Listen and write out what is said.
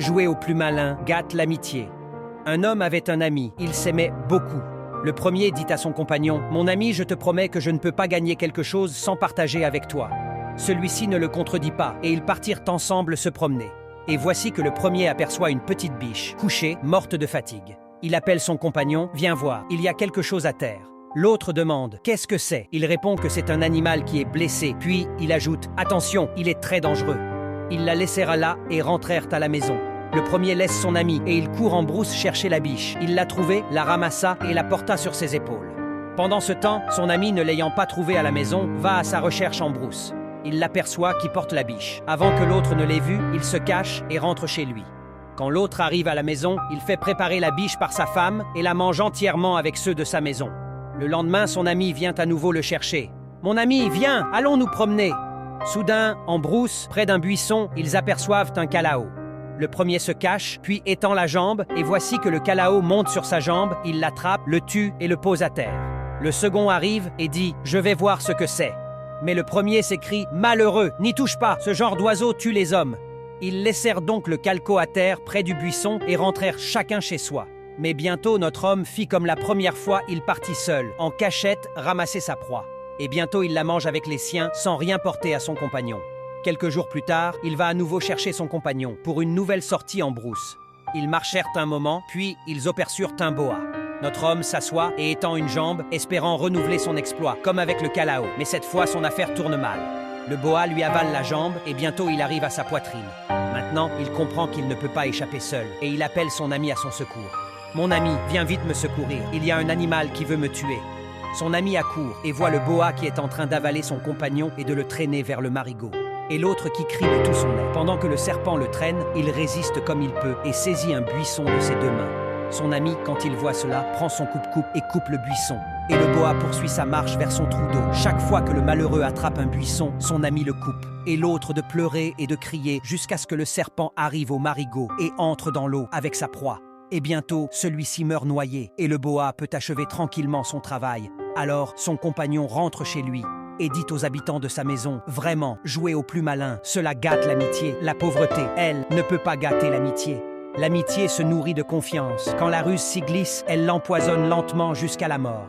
Jouer au plus malin gâte l'amitié. Un homme avait un ami, il s'aimait beaucoup. Le premier dit à son compagnon, « Mon ami, je te promets que je ne peux pas gagner quelque chose sans partager avec toi. » Celui-ci ne le contredit pas, et ils partirent ensemble se promener. Et voici que le premier aperçoit une petite biche, couchée, morte de fatigue. Il appelle son compagnon, « Viens voir, il y a quelque chose à terre. » L'autre demande, « Qu'est-ce que c'est ?» Il répond que c'est un animal qui est blessé, puis il ajoute, « Attention, il est très dangereux. » Ils la laissèrent là et rentrèrent à la maison. Le premier laisse son ami et il court en brousse chercher la biche. Il l'a trouvée, la ramassa et la porta sur ses épaules. Pendant ce temps, son ami, ne l'ayant pas trouvée à la maison, va à sa recherche en brousse. Il l'aperçoit qui porte la biche. Avant que l'autre ne l'ait vue, il se cache et rentre chez lui. Quand l'autre arrive à la maison, il fait préparer la biche par sa femme et la mange entièrement avec ceux de sa maison. Le lendemain, son ami vient à nouveau le chercher. « Mon ami, viens, allons nous promener !» Soudain, en brousse, près d'un buisson, ils aperçoivent un calao. Le premier se cache, puis étend la jambe, et voici que le calao monte sur sa jambe, il l'attrape, le tue et le pose à terre. Le second arrive et dit « Je vais voir ce que c'est ». Mais le premier s'écrie « Malheureux, n'y touche pas, ce genre d'oiseau tue les hommes ». Ils laissèrent donc le calco à terre près du buisson et rentrèrent chacun chez soi. Mais bientôt notre homme fit comme la première fois, il partit seul, en cachette, ramasser sa proie. Et bientôt il la mange avec les siens, sans rien porter à son compagnon. Quelques jours plus tard, il va à nouveau chercher son compagnon pour une nouvelle sortie en brousse. Ils marchèrent un moment, puis ils aperçurent un boa. Notre homme s'assoit et étend une jambe, espérant renouveler son exploit, comme avec le calao. Mais cette fois, son affaire tourne mal. Le boa lui avale la jambe et bientôt il arrive à sa poitrine. Maintenant, il comprend qu'il ne peut pas échapper seul et il appelle son ami à son secours. « Mon ami, viens vite me secourir, il y a un animal qui veut me tuer. » Son ami accourt et voit le boa qui est en train d'avaler son compagnon et de le traîner vers le marigot. Et l'autre qui crie de tout son nez. Pendant que le serpent le traîne, il résiste comme il peut et saisit un buisson de ses deux mains. Son ami, quand il voit cela, prend son coupe-coupe et coupe le buisson. Et le boa poursuit sa marche vers son trou d'eau. Chaque fois que le malheureux attrape un buisson, son ami le coupe. Et l'autre de pleurer et de crier jusqu'à ce que le serpent arrive au marigot et entre dans l'eau avec sa proie. Et bientôt, celui-ci meurt noyé et le boa peut achever tranquillement son travail. Alors, son compagnon rentre chez lui et dit aux habitants de sa maison, « Vraiment, jouer au plus malin, cela gâte l'amitié. La pauvreté, elle, ne peut pas gâter l'amitié. L'amitié se nourrit de confiance. Quand la ruse s'y glisse, elle l'empoisonne lentement jusqu'à la mort. »